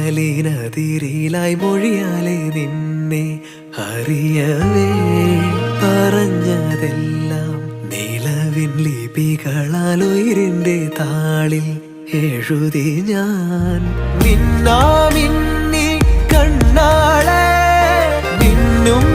കനലിനതിരിലായി മൊഴിയാലെ നിന്നെ അറിയവേ പറഞ്ഞതെല്ലാം നിലവിൻ ലിപികളാൽ ഉയിരിന്റെ താളിൽ എഴുതി ഞാൻ. മിന്നാമിന്നി കണ്ണാളെ മിന്നും